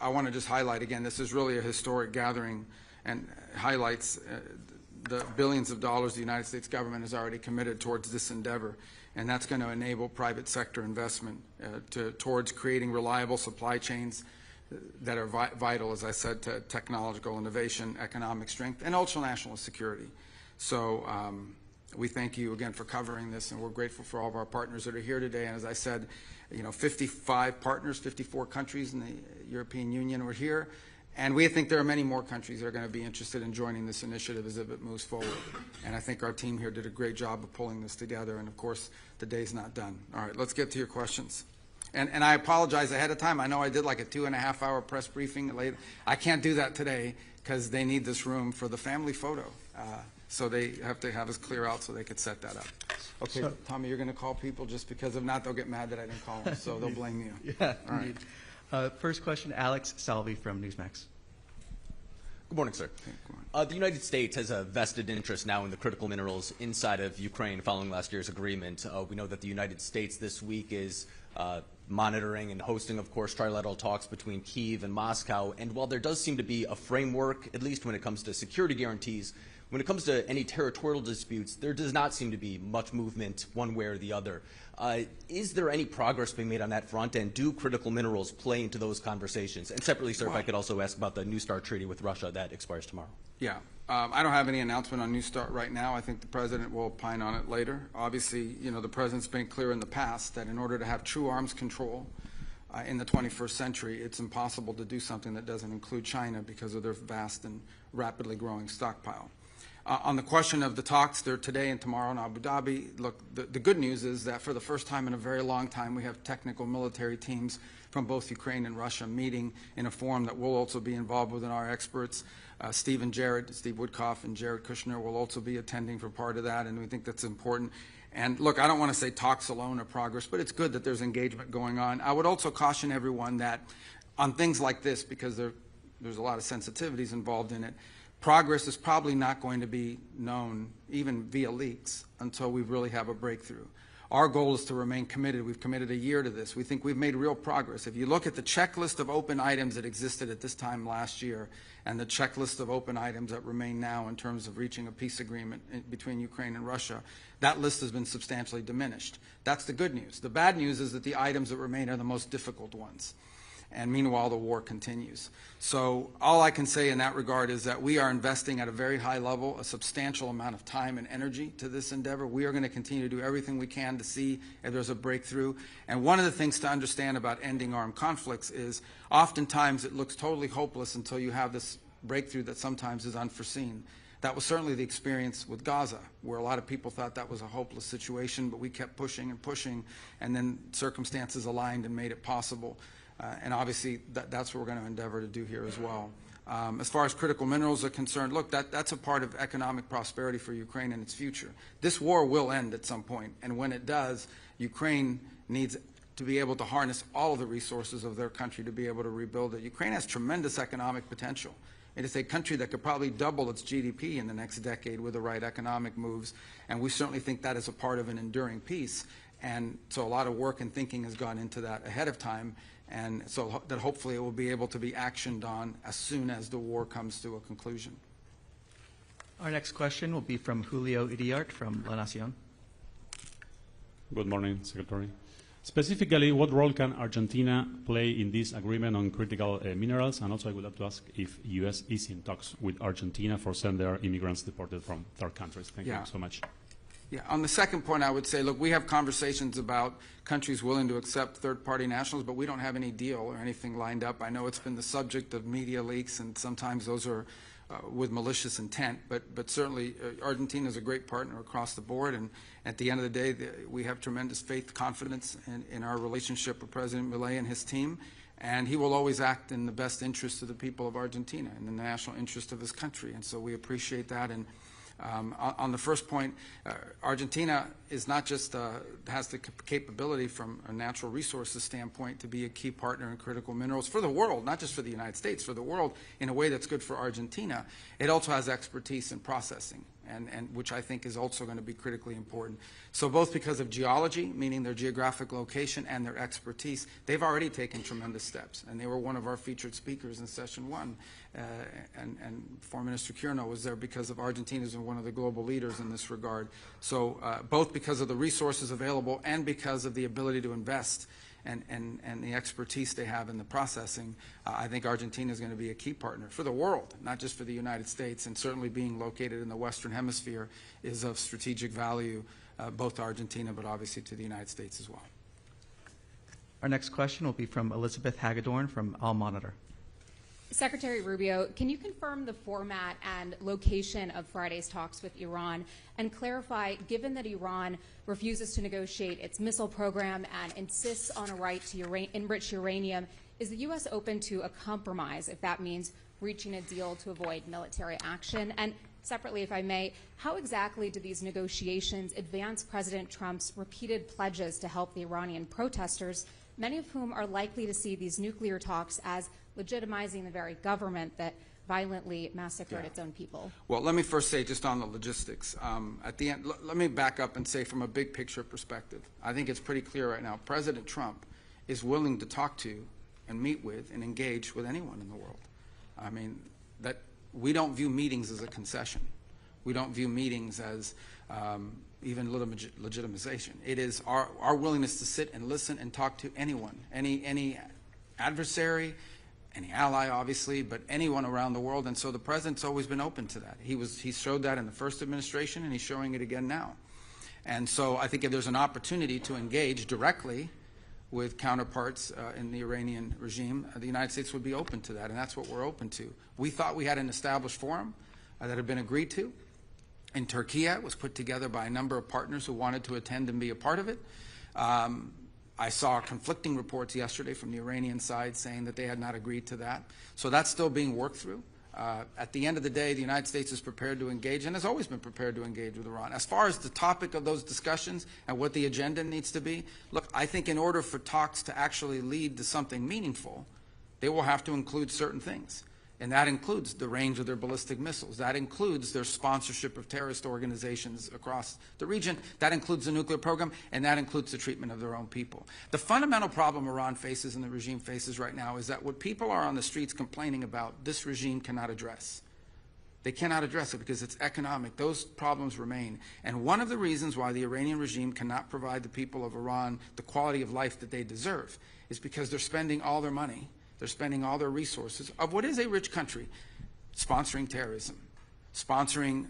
I want to just highlight again, this is really a historic gathering and highlights the billions of dollars the United States government has already committed towards this endeavor. And that's going to enable private sector investment towards creating reliable supply chains that are vital, as I said, to technological innovation, economic strength, and also national security. So we thank you again for covering this, and we're grateful for all of our partners that are here today. And as I said, 55 partners, 54 countries in the European Union are here. And we think there are many more countries that are going to be interested in joining this initiative as it moves forward. And I think our team here did a great job of pulling this together. And of course, the day's not done. All right, let's get to your questions. And I apologize ahead of time. I know I did like a 2.5-hour press briefing late. I can't do that today because they need this room for the family photo. So they have to have us clear out so they could set that up. Okay, so, Tommy, you're going to call people just because if not, they'll get mad that I didn't call them. So they'll blame you. Yeah, all right. First question, Alex Salvi from Newsmax. Good morning, sir. The United States has a vested interest now in the critical minerals inside of Ukraine following last year's agreement. We know that the United States this week is monitoring and hosting, of course, trilateral talks between Kyiv and Moscow. And while there does seem to be a framework, at least when it comes to security guarantees, When it comes to any territorial disputes, there does not seem to be much movement one way or the other. Is there any progress being made on that front, and do critical minerals play into those conversations? And separately, sir, if I could also ask about the New START treaty with Russia that expires tomorrow. Yeah. I don't have any announcement on New START right now. I think the President will opine on it later. Obviously, the President's been clear in the past that in order to have true arms control in the 21st century, it's impossible to do something that doesn't include China because of their vast and rapidly growing stockpile. On the question of the talks, they're today and tomorrow in Abu Dhabi. Look, the good news is that for the first time in a very long time, we have technical military teams from both Ukraine and Russia meeting in a forum that we'll also be involved with, and our experts. Steve Woodcock and Jared Kushner will also be attending for part of that, and we think that's important. And look, I don't want to say talks alone are progress, but it's good that there's engagement going on. I would also caution everyone that on things like this, because there's a lot of sensitivities involved in it, progress is probably not going to be known, even via leaks, until we really have a breakthrough. Our goal is to remain committed. We've committed a year to this. We think we've made real progress. If you look at the checklist of open items that existed at this time last year and the checklist of open items that remain now in terms of reaching a peace agreement between Ukraine and Russia, that list has been substantially diminished. That's the good news. The bad news is that the items that remain are the most difficult ones. And meanwhile, the war continues. So all I can say in that regard is that we are investing at a very high level a substantial amount of time and energy to this endeavor. We are going to continue to do everything we can to see if there's a breakthrough. And one of the things to understand about ending armed conflicts is oftentimes it looks totally hopeless until you have this breakthrough that sometimes is unforeseen. That was certainly the experience with Gaza, where a lot of people thought that was a hopeless situation, but we kept pushing and pushing, and then circumstances aligned and made it possible. And obviously, that's what we're going to endeavor to do here as well. As far as critical minerals are concerned, look, that's a part of economic prosperity for Ukraine and its future. This war will end at some point, and when it does, Ukraine needs to be able to harness all of the resources of their country to be able to rebuild it. Ukraine has tremendous economic potential. It is a country that could probably double its GDP in the next decade with the right economic moves, and we certainly think that is a part of an enduring peace. And so a lot of work and thinking has gone into that ahead of time, and so that hopefully it will be able to be actioned on as soon as the war comes to a conclusion. Our next question will be from Julio Iriart from La Nación. Good morning, Secretary. Specifically, what role can Argentina play in this agreement on critical minerals? And also I would like to ask if U.S. is in talks with Argentina for sending their immigrants deported from third countries. Thank you so much. Yeah, on the second point, I would say, look, we have conversations about countries willing to accept third-party nationals, but we don't have any deal or anything lined up. I know it's been the subject of media leaks, and sometimes those are with malicious intent, but certainly Argentina is a great partner across the board, and at the end of the day, we have tremendous faith, confidence in our relationship with President Milei and his team, and he will always act in the best interest of the people of Argentina and in the national interest of his country, and so we appreciate that. And on the first point, Argentina is not just has the capability from a natural resources standpoint to be a key partner in critical minerals for the world, not just for the United States, for the world in a way that's good for Argentina. It also has expertise in processing, and which I think is also going to be critically important. So both because of geology, meaning their geographic location, and their expertise, they've already taken tremendous steps, and they were one of our featured speakers in session one. And Foreign Minister Kirno was there because of Argentina's one of the global leaders in this regard. So both because of the resources available and because of the ability to invest and the expertise they have in the processing, I think Argentina is going to be a key partner for the world, not just for the United States, and certainly being located in the Western Hemisphere is of strategic value both to Argentina but obviously to the United States as well. Our next question will be from Elizabeth Hagedorn from Al Monitor. Secretary Rubio, can you confirm the format and location of Friday's talks with Iran and clarify, given that Iran refuses to negotiate its missile program and insists on a right to enrich uranium, is the U.S. open to a compromise if that means reaching a deal to avoid military action? And separately, if I may, how exactly do these negotiations advance President Trump's repeated pledges to help the Iranian protesters, many of whom are likely to see these nuclear talks as legitimizing the very government that violently massacred its own people? Well, let me first say just on the logistics. At the end, let me back up and say from a big picture perspective, I think it's pretty clear right now, President Trump is willing to talk to and meet with and engage with anyone in the world. I mean, that we don't view meetings as a concession. We don't view meetings as even legitimization. It is our willingness to sit and listen and talk to anyone, any adversary, any ally, obviously, but anyone around the world. And so the president's always been open to that. He showed that in the first administration, and he's showing it again now. And so I think if there's an opportunity to engage directly with counterparts in the Iranian regime, the United States would be open to that, and that's what we're open to. We thought we had an established forum that had been agreed to. In Turkey, it was put together by a number of partners who wanted to attend and be a part of it. I saw conflicting reports yesterday from the Iranian side saying that they had not agreed to that. So that's still being worked through. At the end of the day, the United States is prepared to engage and has always been prepared to engage with Iran. As far as the topic of those discussions and what the agenda needs to be, look, I think in order for talks to actually lead to something meaningful, they will have to include certain things. And that includes the range of their ballistic missiles. That includes their sponsorship of terrorist organizations across the region. That includes the nuclear program, and that includes the treatment of their own people. The fundamental problem Iran faces and the regime faces right now is that what people are on the streets complaining about, this regime cannot address. They cannot address it because it's economic. Those problems remain. And one of the reasons why the Iranian regime cannot provide the people of Iran the quality of life that they deserve is because they're spending all their money, they're spending all their resources of what is a rich country sponsoring terrorism, sponsoring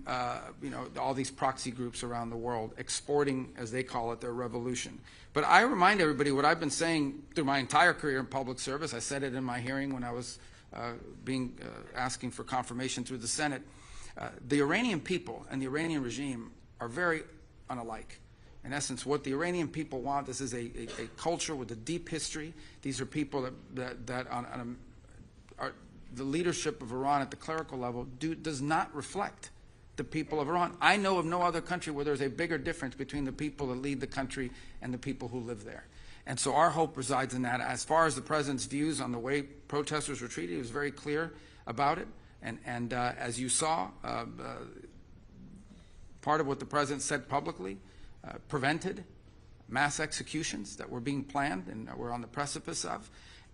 all these proxy groups around the world, exporting, as they call it, their revolution. But I remind everybody what I've been saying through my entire career in public service. I said it in my hearing when I was asking for confirmation through the Senate. The Iranian people and the Iranian regime are very unalike. In essence, what the Iranian people want, this is a culture with a deep history. These are people that are the leadership of Iran at the clerical level does not reflect the people of Iran. I know of no other country where there's a bigger difference between the people that lead the country and the people who live there. And so our hope resides in that. As far as the president's views on the way protesters were treated, he was very clear about it. And as you saw, part of what the president said publicly prevented mass executions that were being planned and we're on the precipice of.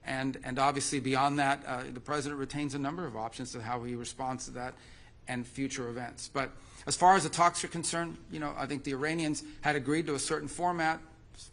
And obviously beyond that, the president retains a number of options to how he responds to that and future events. But as far as the talks are concerned, I think the Iranians had agreed to a certain format.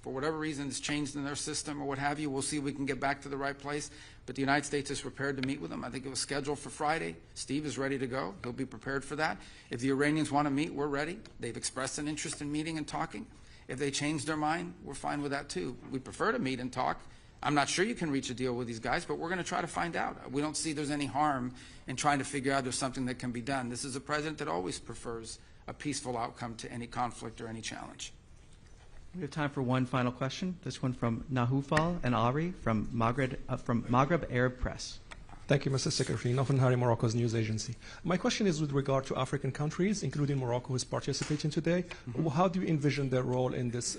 For whatever reason, it's changed in their system or what have you. We'll see if we can get back to the right place. But the United States is prepared to meet with them. I think it was scheduled for Friday. Steve is ready to go. He'll be prepared for that. If the Iranians want to meet, we're ready. They've expressed an interest in meeting and talking. If they change their mind, we're fine with that too. We prefer to meet and talk. I'm not sure you can reach a deal with these guys, but we're going to try to find out. We don't see there's any harm in trying to figure out there's something that can be done. This is a president that always prefers a peaceful outcome to any conflict or any challenge. We have time for one final question. This one from Nahoufal and Ari from Maghreb Arab Press. Thank you, Mr. Secretary. Nofan Hari, Morocco's news agency. My question is with regard to African countries, including Morocco, who is participating today. Mm-hmm. How do you envision their role in this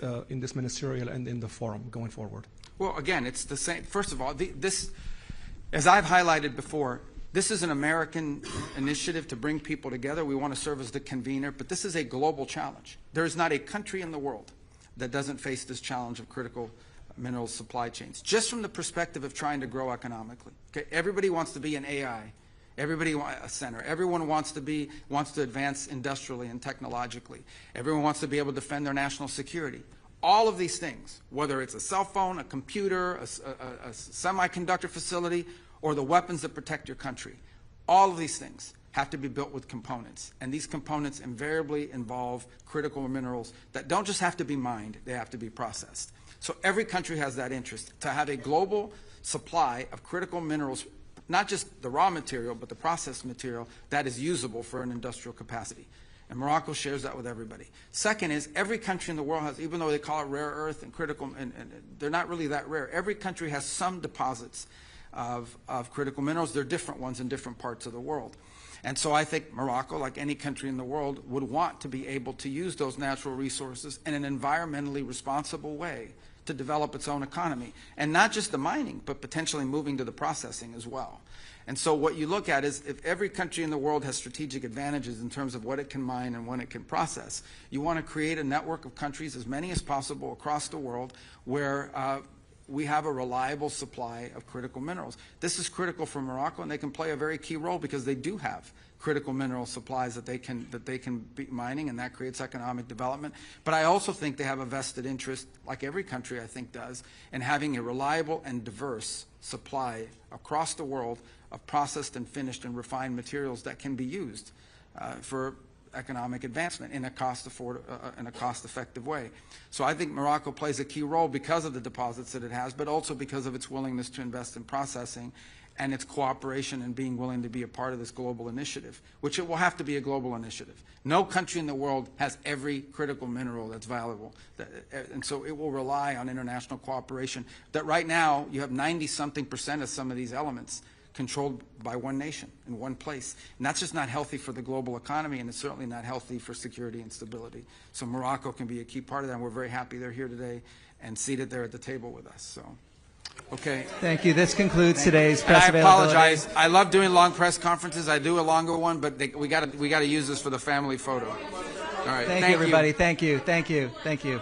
ministerial and in the forum going forward? Well, again, it's the same. First of all, this, as I've highlighted before, this is an American initiative to bring people together. We want to serve as the convener, but this is a global challenge. There is not a country in the world that doesn't face this challenge of critical mineral supply chains, just from the perspective of trying to grow economically. Okay? Everybody wants to be an AI. Everybody wants a center. Everyone wants to advance industrially and technologically. Everyone wants to be able to defend their national security. All of these things, whether it's a cell phone, a computer, a semiconductor facility, or the weapons that protect your country, all of these things have to be built with components. And these components invariably involve critical minerals that don't just have to be mined, they have to be processed. So every country has that interest, to have a global supply of critical minerals, not just the raw material, but the processed material that is usable for an industrial capacity. And Morocco shares that with everybody. Second is, every country in the world has, even though they call it rare earth and critical, and they're not really that rare, every country has some deposits of critical minerals. They're different ones in different parts of the world. And so I think Morocco, like any country in the world, would want to be able to use those natural resources in an environmentally responsible way to develop its own economy. And not just the mining, but potentially moving to the processing as well. And so what you look at is, if every country in the world has strategic advantages in terms of what it can mine and when it can process, you want to create a network of countries, as many as possible across the world, where we have a reliable supply of critical minerals. This is critical for Morocco, and they can play a very key role because they do have critical mineral supplies that they can be mining, and that creates economic development. But I also think they have a vested interest, like every country I think does, in having a reliable and diverse supply across the world of processed and finished and refined materials that can be used for economic advancement in a cost-effective way. So I think Morocco plays a key role because of the deposits that it has, but also because of its willingness to invest in processing and its cooperation and being willing to be a part of this global initiative, which it will have to be a global initiative. No country in the world has every critical mineral that's valuable, and so it will rely on international cooperation. That right now, you have 90-something% of some of these elements controlled by one nation in one place. And that's just not healthy for the global economy, and it's certainly not healthy for security and stability. So Morocco can be a key part of that, and we're very happy they're here today and seated there at the table with us. So, okay. Thank you. This concludes today's press I availability. apologize. I love doing long press conferences. I do a longer one, but we got to use this for the family photo. All right. Thank you, everybody. Thank you. Thank you. Thank you.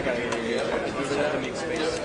to make space.